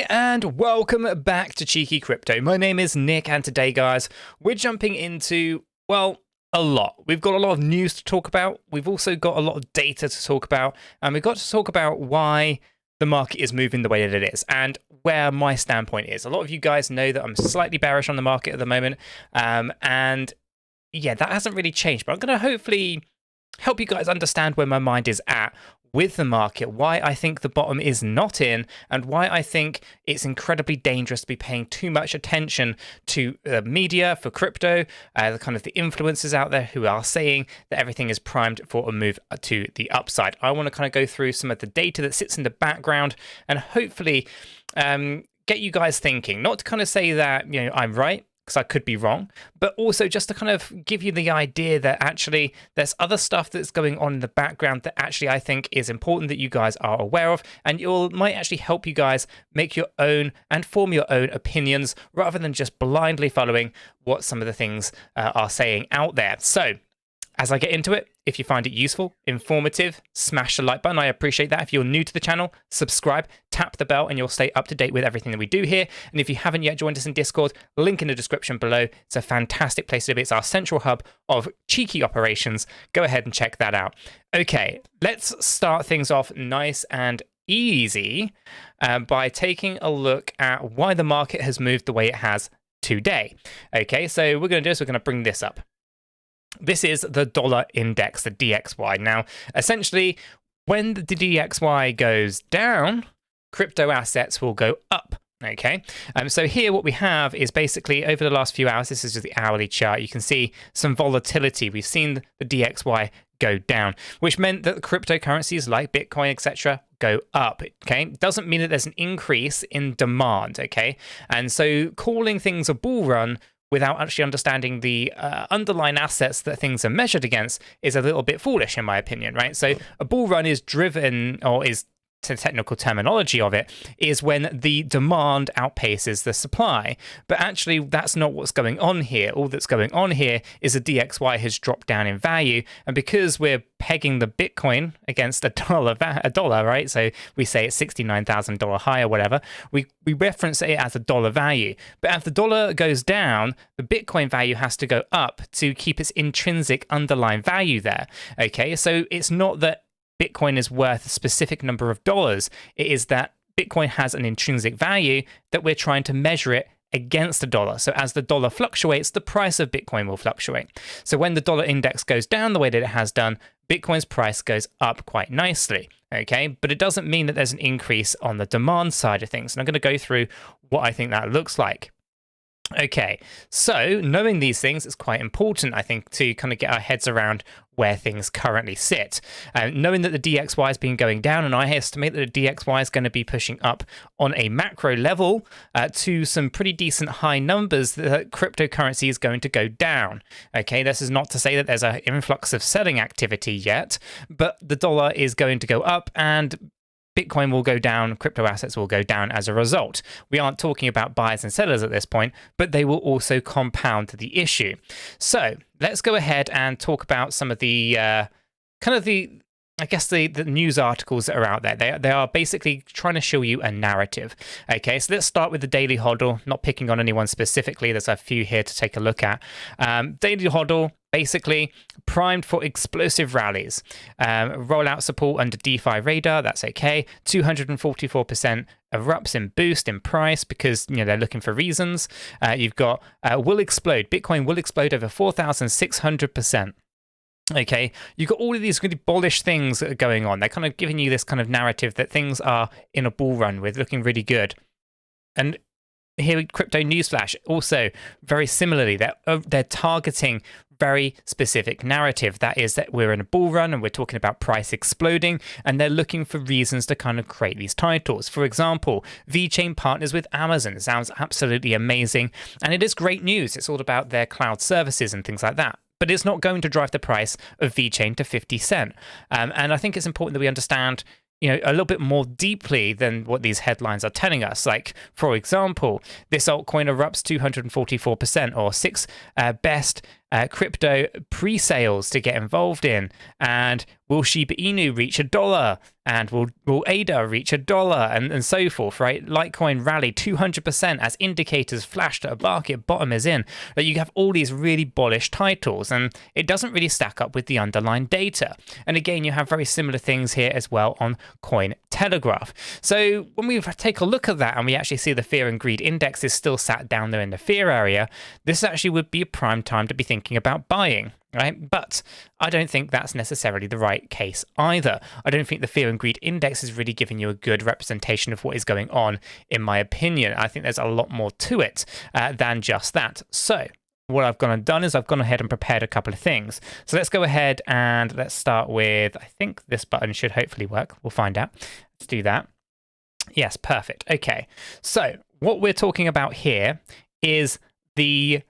Hi and welcome back to Cheeky Crypto. My name is Nick and today, guys, we're jumping into, well, a lot. We've got a lot of news to talk about. We've also got a lot of data to talk about, and we've got to talk about why the market is moving the way that it is and where my standpoint is. A lot of you guys know that I'm slightly bearish on the market at the moment, and yeah, that hasn't really changed, but I'm going to hopefully help you guys understand where my mind is at with the market, why I think the bottom is not in, and why I think it's incredibly dangerous to be paying too much attention to the media for crypto, the kind of the influencers out there who are saying that everything is primed for a move to the upside. I want to kind of go through some of the data that sits in the background and hopefully get you guys thinking, not to kind of say that, you know, I'm right, because I could be wrong, but also just to kind of give you the idea that actually there's other stuff that's going on in the background that actually I think is important that you guys are aware of, and it might actually help you guys make your own and form your own opinions rather than just blindly following what some of the things are saying out there. So as I get into it, if you find it useful, informative, smash the like button. I appreciate that. If you're new to the channel, subscribe, tap the bell, and you'll stay up to date with everything that we do here. And if you haven't yet joined us in Discord, link in the description below. It's a fantastic place to be. It's our central hub of cheeky operations. Go ahead and check that out. Okay, let's start things off nice and easy by taking a look at why the market has moved the way it has today. Okay, so we're going to do is we're going to bring this up. This is the dollar index, the DXY. Now, essentially, when the DXY goes down, crypto assets will go up. Okay, so here what we have is basically over the last few hours, this is just the hourly chart, you can see some volatility. We've seen the DXY go down, which meant that the cryptocurrencies like Bitcoin, etc., go up. Okay, doesn't mean that there's an increase in demand. Okay, and so calling things a bull run without actually understanding the underlying assets that things are measured against is a little bit foolish, in my opinion, right? So a bull run is driven, or is the technical terminology of it, is when the demand outpaces the supply. But actually, that's not what's going on here. All that's going on here is the DXY has dropped down in value. And because we're pegging the Bitcoin against a dollar, right? So we say it's $69,000 high or whatever. We reference it as a dollar value. But if the dollar goes down, the Bitcoin value has to go up to keep its intrinsic underlying value there. Okay, so it's not that Bitcoin is worth a specific number of dollars. It is that Bitcoin has an intrinsic value that we're trying to measure it against the dollar. So as the dollar fluctuates, the price of Bitcoin will fluctuate. So when the dollar index goes down the way that it has done, Bitcoin's price goes up quite nicely. Okay, but it doesn't mean that there's an increase on the demand side of things. And I'm going to go through what I think that looks like. Okay, so knowing these things is quite important, I think, to kind of get our heads around where things currently sit. Knowing that the DXY has been going down, and I estimate that the DXY is going to be pushing up on a macro level to some pretty decent high numbers, that cryptocurrency is going to go down. Okay, this is not to say that there's an influx of selling activity yet, but the dollar is going to go up and Bitcoin will go down, crypto assets will go down as a result. We aren't talking about buyers and sellers at this point, but they will also compound the issue. So let's go ahead and talk about some of the I guess the news articles that are out there. They are basically trying to show you a narrative. Okay, so let's start with the Daily Hodl, not picking on anyone specifically. There's a few here to take a look at. Daily Hodl, basically primed for explosive rallies. Rollout support under DeFi radar, that's okay. 244% erupts in boost in price because, you know, they're looking for reasons. You've got will explode. Bitcoin will explode over 4,600%. Okay, you've got all of these really bullish things that are going on. They're kind of giving you this kind of narrative that things are in a bull run with, looking really good. And here, crypto newsflash, also very similarly, they're targeting very specific narrative. That is that we're in a bull run and we're talking about price exploding, and they're looking for reasons to kind of create these titles. For example, VeChain partners with Amazon. It sounds absolutely amazing, and it is great news. It's all about their cloud services and things like that. But it's not going to drive the price of VeChain to 50 cents. And I think it's important that we understand, you know, a little bit more deeply than what these headlines are telling us. Like, for example, this altcoin erupts 244%, or sixth best crypto pre-sales to get involved in? And will Shiba Inu reach $1? And will ADA reach $1? And so forth, right? Litecoin rallied 200% as indicators flashed that a market bottom is in. That you have all these really bullish titles, and it doesn't really stack up with the underlying data. And again, you have very similar things here as well on 𝗕𝗘𝗪𝗏. So when we take a look at that and we actually see the fear and greed index is still sat down there in the fear area, this actually would be a prime time to be thinking about buying. Right? But I don't think that's necessarily the right case either. I don't think the fear and greed index is really giving you a good representation of what is going on, in my opinion. I think there's a lot more to it than just that. So what I've gone and done is I've gone ahead and prepared a couple of things. So let's go ahead and let's start with, I think this button should hopefully work. We'll find out. Let's do that. Yes, perfect. Okay. So what we're talking about here is the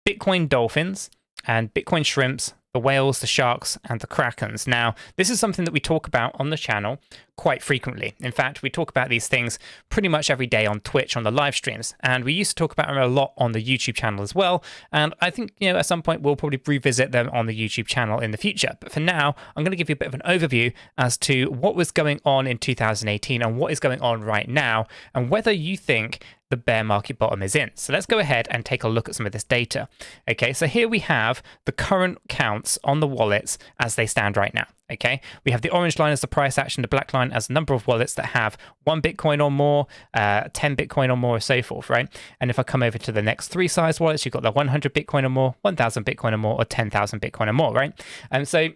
Bitcoin dolphins and Bitcoin shrimps, the whales, the sharks, and the krakens. Now, this is something that we talk about on the channel quite frequently. In fact, we talk about these things pretty much every day on Twitch, on the live streams, and we used to talk about them a lot on the YouTube channel as well. And I think, at some point we'll probably revisit them on the YouTube channel in the future. But for now, I'm going to give you a bit of an overview as to what was going on in 2018 and what is going on right now, and whether you think the bear market bottom is in. So let's go ahead and take a look at some of this data. Okay, so here we have the current counts on the wallets as they stand right now. Okay, we have the orange line as the price action, the black line as the number of wallets that have 1 Bitcoin or more, 10 Bitcoin or more, or so forth, right? And if I come over to the next 3 size wallets, you've got the 100 Bitcoin or more, 1,000 Bitcoin or more, or 10,000 Bitcoin or more, right? And so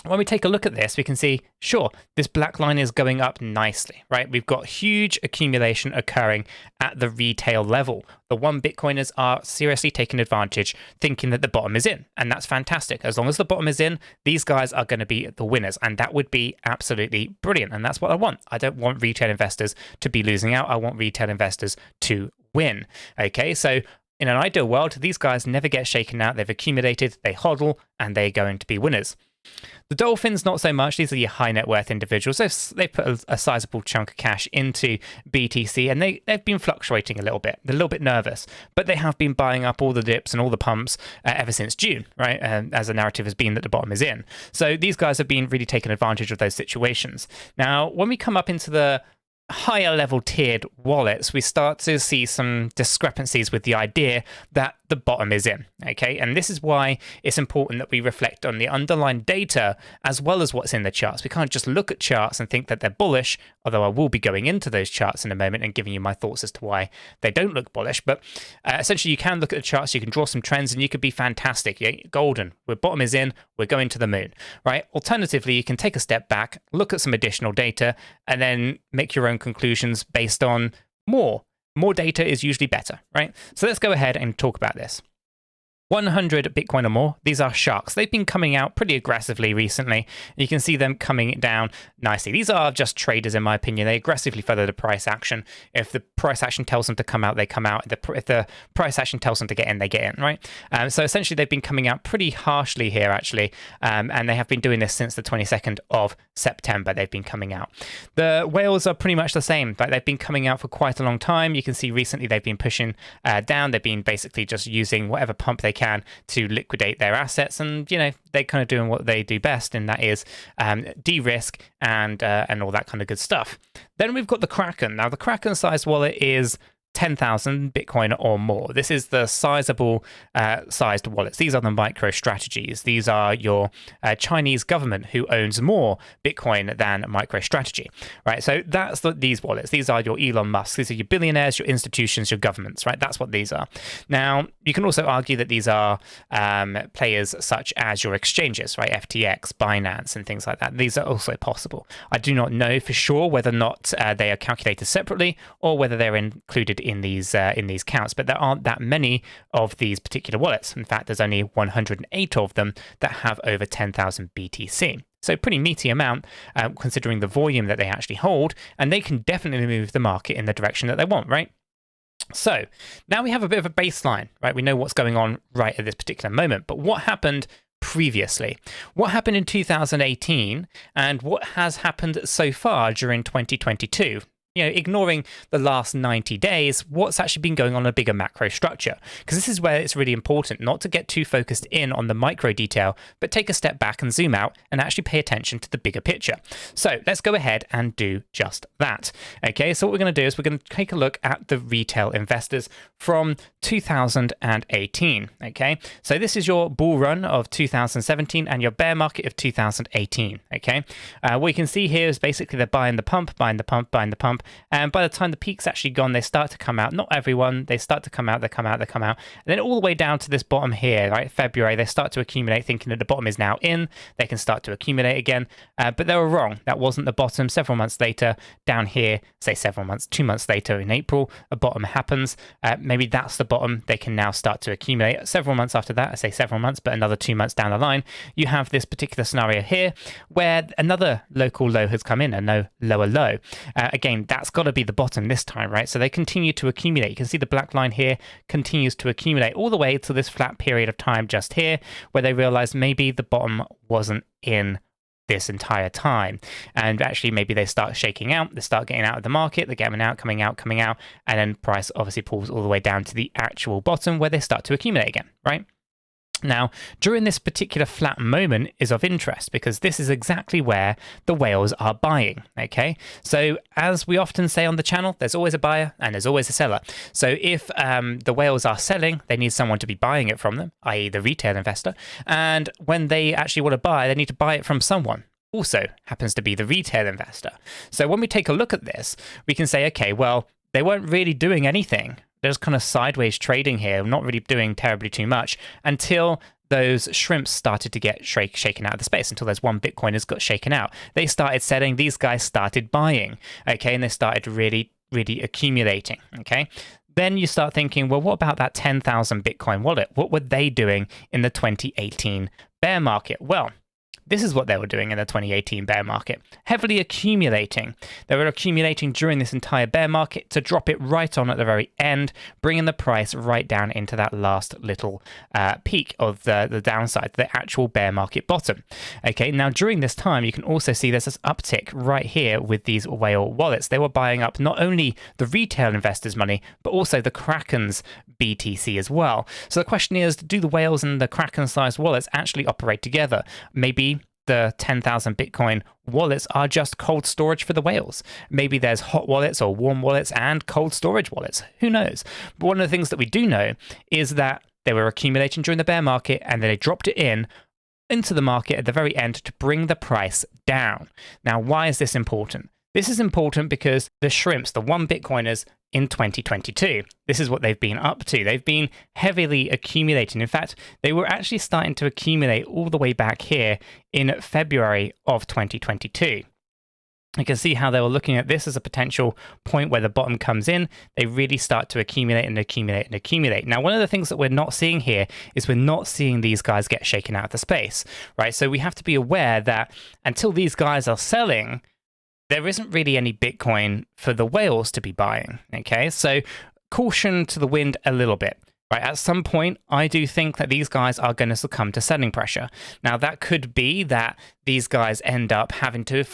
when we take a look at this, we can see, sure, this black line is going up nicely, right? We've got huge accumulation occurring at the retail level. The 1 Bitcoiners are seriously taking advantage, thinking that the bottom is in, and that's fantastic. As long as the bottom is in, these guys are going to be the winners, and that would be absolutely brilliant, and that's what I want. I don't want retail investors to be losing out. I want retail investors to win. Okay, so in an ideal world, these guys never get shaken out. They've accumulated, they hodl, and they're going to be winners. The dolphins, not so much. These are your high net worth individuals. They've put a sizable chunk of cash into BTC, and they've been fluctuating a little bit. They're a little bit nervous, but they have been buying up all the dips and all the pumps ever since June, right? As the narrative has been that the bottom is in. So these guys have been really taking advantage of those situations. Now, when we come up into the higher level tiered wallets, we start to see some discrepancies with the idea that the bottom is in, okay? And this is why it's important that we reflect on the underlying data as well as what's in the charts. We can't just look at charts and think that they're bullish, although I will be going into those charts in a moment and giving you my thoughts as to why they don't look bullish. But essentially, you can look at the charts, you can draw some trends, and you could be fantastic. Yeah? Golden. We're bottom is in, we're going to the moon, right? Alternatively, you can take a step back, look at some additional data, and then make your own conclusions based on more. More data is usually better, right? So let's go ahead and talk about this. 100 Bitcoin or more, these are sharks. They've been coming out pretty aggressively recently. You can see them coming down nicely. These are just traders, in my opinion. They aggressively follow the price action. If the price action tells them to come out, they come out. If the price action tells them to get in, they get in, right? So essentially, they've been coming out pretty harshly here, actually. And they have been doing this since the 22nd of September. They've been coming out. The whales are pretty much the same. But they've been coming out for quite a long time. You can see recently they've been pushing down. They've been basically just using whatever pump they can to liquidate their assets, and they're kind of doing what they do best, and that is de-risk and all that kind of good stuff. Then we've got the Kraken. Now the Kraken size wallet is 10,000 Bitcoin or more. This is the sizable sized wallets. These are the micro strategies. These are your Chinese government who owns more Bitcoin than MicroStrategy, right? So that's these wallets. These are your Elon Musk. These are your billionaires, your institutions, your governments, right? That's what these are. Now, you can also argue that these are players such as your exchanges, right? FTX, Binance, and things like that. These are also possible. I do not know for sure whether or not they are calculated separately or whether they're included in these counts, but there aren't that many of these particular wallets. In fact, there's only 108 of them that have over 10,000 BTC. So pretty meaty amount considering the volume that they actually hold, and they can definitely move the market in the direction that they want, right? So now we have a bit of a baseline, right? We know what's going on right at this particular moment, but what happened previously? What happened in 2018 and what has happened so far during 2022? ignoring the last 90 days, what's actually been going on in a bigger macro structure? Because this is where it's really important not to get too focused in on the micro detail, but take a step back and zoom out and actually pay attention to the bigger picture. So let's go ahead and do just that. Okay, so what we're going to do is we're going to take a look at the retail investors from 2018. Okay, so this is your bull run of 2017 and your bear market of 2018. Okay, what you can see here is basically they're buying the pump, buying the pump, buying the pump. And by the time the peak's actually gone, they start to come out. Not everyone, they start to come out, they come out, they come out. And then all the way down to this bottom here, right? February, they start to accumulate, thinking that the bottom is now in. They can start to accumulate again. But they were wrong. That wasn't the bottom. Several months later, down here, say several months, 2 months later in April, a bottom happens. Maybe that's the bottom. They can now start to accumulate. Several months after that, I say several months, but another 2 months down the line, you have this particular scenario here where another local low has come in, a no lower low. Again, that's got to be the bottom this time, right? So they continue to accumulate. You can see the black line here continues to accumulate all the way to this flat period of time just here, where they realize maybe the bottom wasn't in this entire time. And actually, maybe they start shaking out, they start getting out of the market, they're getting out, coming out, and then price obviously pulls all the way down to the actual bottom where they start to accumulate again, right? Now, during this particular flat moment is of interest because this is exactly where the whales are buying, okay? So as we often say on the channel, there's always a buyer and there's always a seller. So if the whales are selling, they need someone to be buying it from them, i.e. the retail investor. And when they actually want to buy, they need to buy it from someone. Also happens to be the retail investor. So when we take a look at this, we can say, okay, well, they weren't really doing anything. There's kind of sideways trading here, not really doing terribly too much until those shrimps started to get shaken out of the space, until there's one Bitcoin has got shaken out. They started selling, these guys started buying, okay, and they started really accumulating, okay? Then you start thinking, well, what about that 10,000 Bitcoin wallet? What were they doing in the 2018 bear market? Well, this is what they were doing in the 2018 bear market, heavily accumulating. They were accumulating during this entire bear market to drop it right on at the very end, bringing the price right down into that last little peak of the downside, the actual bear market bottom. Okay, now during this time, you can also see there's this uptick right here with these whale wallets. They were buying up not only the retail investors' money, but also the Kraken's BTC as well. So the question is, do the whales and the Kraken-sized wallets actually operate together? Maybe the 10,000 Bitcoin wallets are just cold storage for the whales. Maybe there's hot wallets or warm wallets and cold storage wallets. Who knows? But one of the things that we do know is that they were accumulating during the bear market and then they dropped it into the market at the very end to bring the price down. Now, why is this important? This is important because the shrimps, the one Bitcoiners in 2022, this is what they've been up to. They've been heavily accumulating. In fact, they were actually starting to accumulate all the way back here in February of 2022. You can see how they were looking at this as a potential point where the bottom comes in. They really start to accumulate and accumulate and accumulate. Now, one of the things that we're not seeing here is we're not seeing these guys get shaken out of the space, right? So we have to be aware that until these guys are selling, there isn't really any Bitcoin for the whales to be buying, okay? So caution to the wind a little bit, right? At some point, I do think that these guys are going to succumb to selling pressure. Now, that could be that these guys end up having to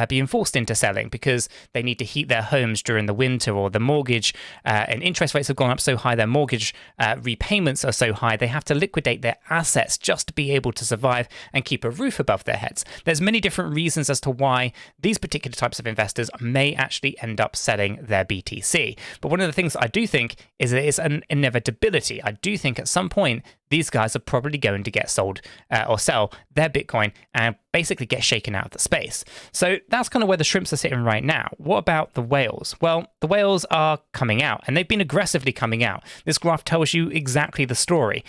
being forced into selling because they need to heat their homes during the winter, or the mortgage and interest rates have gone up so high, their mortgage repayments are so high, they have to liquidate their assets just to be able to survive and keep a roof above their heads. There's many different reasons as to why these particular types of investors may actually end up selling their BTC. But one of the things I do think is that it's an inevitability. I do think at some point, these guys are probably going to get sold or sell their Bitcoin and basically get shaken out of the space. So that's kind of where the shrimps are sitting right now. What about the whales? Well, the whales are coming out, and they've been aggressively coming out. This graph tells you exactly the story.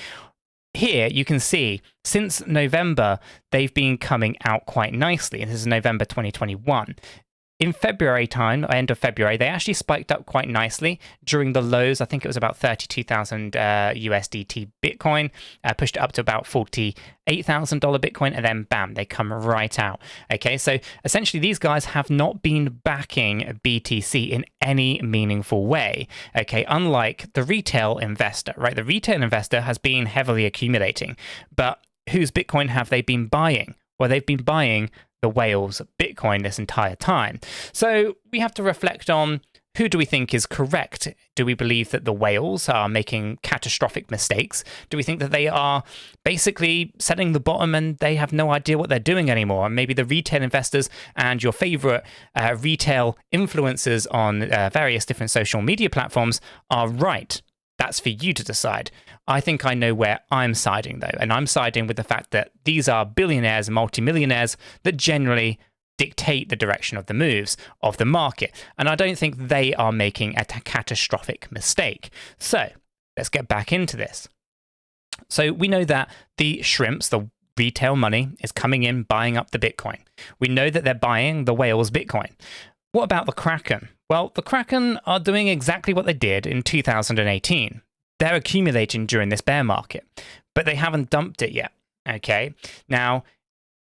Here you can see since November, they've been coming out quite nicely. And this is November 2021. In February time, end of February, they actually spiked up quite nicely during the lows. I think it was about 32,000 USDT Bitcoin, pushed it up to about $48,000 Bitcoin, and then bam, they come right out. Okay, so essentially these guys have not been backing BTC in any meaningful way. Okay, unlike the retail investor, right? The retail investor has been heavily accumulating, but whose Bitcoin have they been buying? Well, they've been buying the whales Bitcoin this entire time. So we have to reflect on, who do we think is correct? Do we believe that the whales are making catastrophic mistakes? Do we think that they are basically setting the bottom and they have no idea what they're doing anymore? And maybe the retail investors and your favorite retail influencers on various different social media platforms are right. That's for you to decide. I think I know where I'm siding, though, and I'm siding with the fact that these are billionaires and multimillionaires that generally dictate the direction of the moves of the market. And I don't think they are making a catastrophic mistake. So let's get back into this. So we know that the shrimps, the retail money, is coming in, buying up the Bitcoin. We know that they're buying the whales Bitcoin. What about the Kraken? Well, the Kraken are doing exactly what they did in 2018. They're accumulating during this bear market, but they haven't dumped it yet. Okay. Now,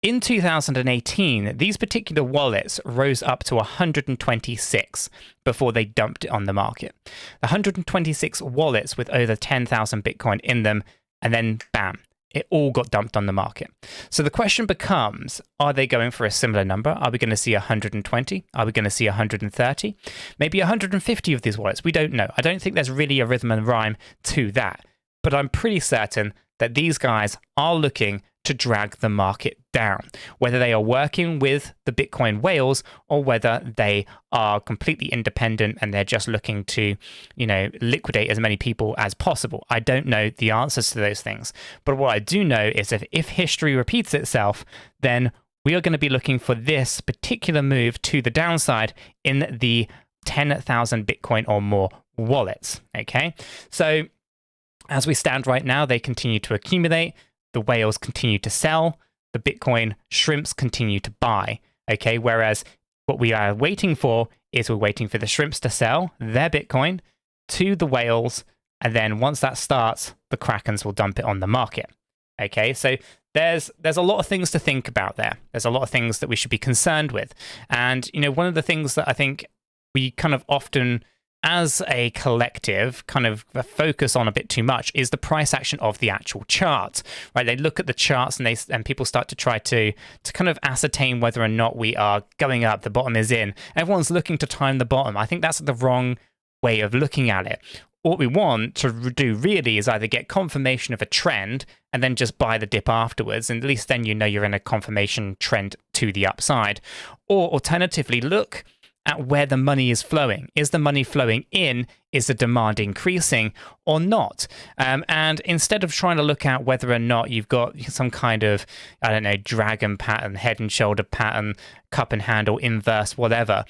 in 2018, these particular wallets rose up to 126 before they dumped it on the market. 126 wallets with over 10,000 Bitcoin in them, and then bam, it all got dumped on the market. So the question becomes, are they going for a similar number? Are we going to see 120? Are we going to see 130? Maybe 150 of these wallets? We don't know. I don't think there's really a rhythm and rhyme to that. But I'm pretty certain that these guys are looking to drag the market down, whether they are working with the Bitcoin whales or whether they are completely independent and they're just looking to, liquidate as many people as possible. I don't know the answers to those things. But what I do know is if history repeats itself, then we are going to be looking for this particular move to the downside in the 10,000 Bitcoin or more wallets. Okay, so as we stand right now, they continue to accumulate. The whales continue to sell, the Bitcoin shrimps continue to buy, okay? Whereas what we are waiting for is we're waiting for the shrimps to sell their Bitcoin to the whales, and then once that starts, the Krakens will dump it on the market, okay? So there's a lot of things to think about there. There's a lot of things that we should be concerned with. And, one of the things that I think we kind of often, as a collective, kind of focus on a bit too much is the price action of the actual chart, right? They look at the charts and people start to try to kind of ascertain whether or not we are going up, the bottom is in. Everyone's looking to time the bottom. I think that's the wrong way of looking at it. What we want to do really is either get confirmation of a trend and then just buy the dip afterwards. And at least then you're in a confirmation trend to the upside. Or alternatively, look at where the money is flowing. Is the money flowing in? Is the demand increasing or not? And instead of trying to look at whether or not you've got some kind of, dragon pattern, head and shoulder pattern, cup and handle, inverse, whatever,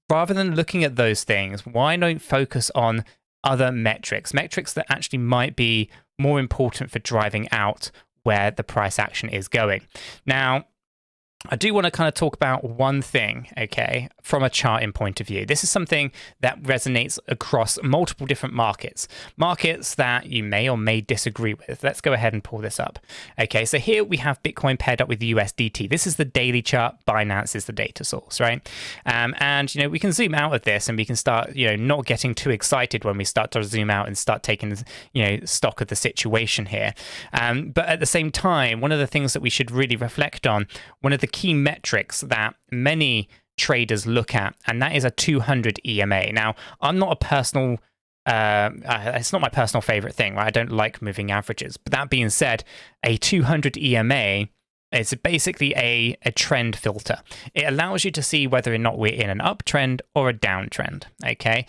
rather than looking at those things, why don't focus on other metrics that actually might be more important for driving out where the price action is going. Now, I do want to kind of talk about one thing, okay, from a charting point of view. This is something that resonates across multiple different markets that you may or may disagree with. Let's go ahead and pull this up. Okay, so here we have Bitcoin paired up with the USDT. This is the daily chart. Binance is the data source, right? And, we can zoom out of this and we can start, not getting too excited when we start to zoom out and start taking, stock of the situation here. But at the same time, one of the things that we should really reflect on, one of the key metrics that many traders look at, and that is a 200 EMA. Now, I'm not a personal, it's not my personal favorite thing, right? I don't like moving averages. But that being said, a 200 EMA is basically a trend filter. It allows you to see whether or not we're in an uptrend or a downtrend, okay?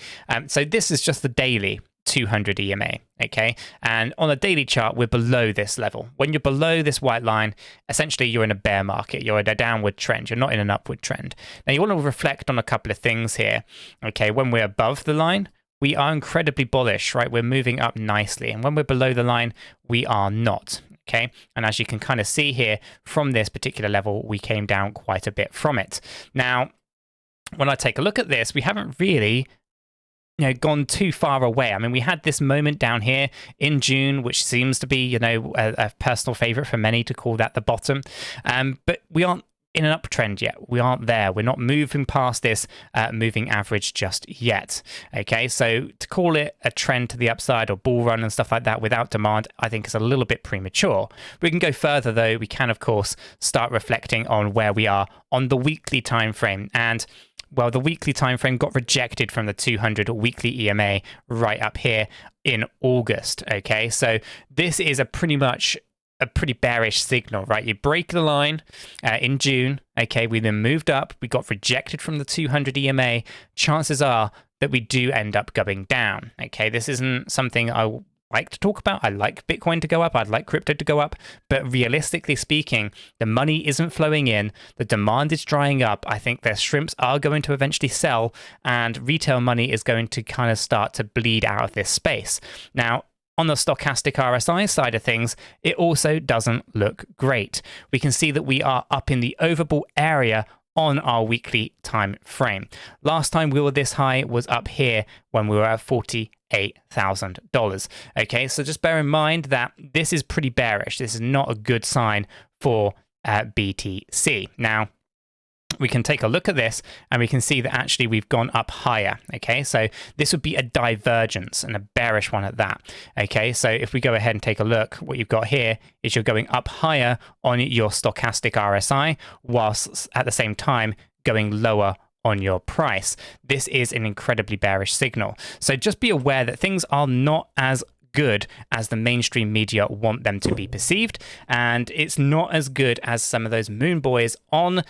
So this is just the daily 200 EMA, okay? And on a daily chart, we're below this level. When you're below this white line, essentially you're in a bear market. You're in a downward trend. You're not in an upward trend. Now, you want to reflect on a couple of things here, okay? When we're above the line, we are incredibly bullish, right? We're moving up nicely. And when we're below the line, we are not, okay? And as you can kind of see here, from this particular level, we came down quite a bit from it. Now, when I take a look at this, we haven't really gone too far away. I mean, we had this moment down here in June, which seems to be, a personal favorite for many to call that the bottom. But we aren't in an uptrend yet. We aren't there. We're not moving past this moving average just yet. Okay, so to call it a trend to the upside or bull run and stuff like that without demand, I think is a little bit premature. We can go further though. We can, of course, start reflecting on where we are on the weekly time frame. And well, the weekly time frame got rejected from the 200 weekly EMA right up here in August. Okay, so this is a pretty bearish signal, right? You break the line in June. Okay, we then moved up. We got rejected from the 200 EMA. Chances are that we do end up going down. Okay, this isn't something I like to talk about. I like Bitcoin to go up. I'd like crypto to go up. But realistically speaking, the money isn't flowing in. The demand is drying up. I think their shrimps are going to eventually sell, and retail money is going to kind of start to bleed out of this space. Now, on the stochastic RSI side of things, it also doesn't look great. We can see that we are up in the overbought area on our weekly time frame. Last time we were this high was up here when we were at $48,000. Okay, so just bear in mind that this is pretty bearish. This is not a good sign for BTC. Now, we can take a look at this and we can see that actually we've gone up higher. Okay, so this would be a divergence, and a bearish one at that. Okay, so if we go ahead and take a look, what you've got here is you're going up higher on your stochastic RSI whilst at the same time going lower on your price. This is an incredibly bearish signal. So just be aware that things are not as good as the mainstream media want them to be perceived, and it's not as good as some of those moon boys on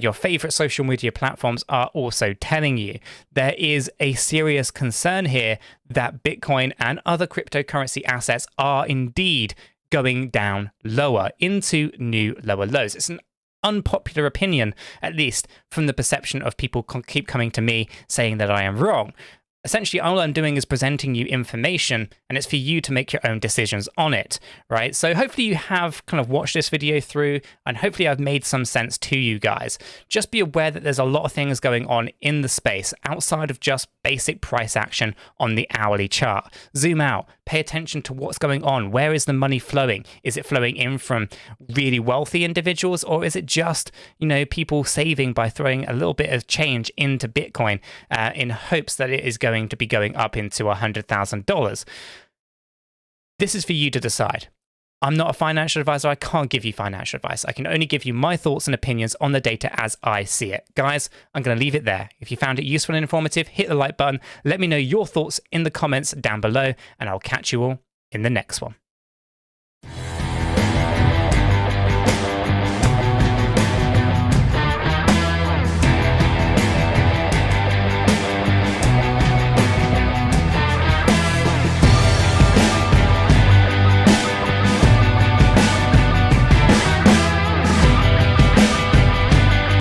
your favorite social media platforms are also telling you. There is a serious concern here that Bitcoin and other cryptocurrency assets are indeed going down lower into new lower lows. It's an unpopular opinion, at least from the perception of people keep coming to me saying that I am wrong. Essentially, all I'm doing is presenting you information, and it's for you to make your own decisions on it, right? So hopefully you have kind of watched this video through, and hopefully I've made some sense to you guys. Just be aware that there's a lot of things going on in the space outside of just basic price action on the hourly chart. Zoom out, pay attention to what's going on. Where is the money flowing? Is it flowing in from really wealthy individuals, or is it just, you know, people saving by throwing a little bit of change into Bitcoin in hopes that it is going to be going up into $100,000? This is for you to decide. I'm not a financial advisor. I can't give you financial advice. I can only give you my thoughts and opinions on the data as I see it. Guys, I'm going to leave it there. If you found it useful and informative, hit the like button. Let me know your thoughts in the comments down below, and I'll catch you all in the next one.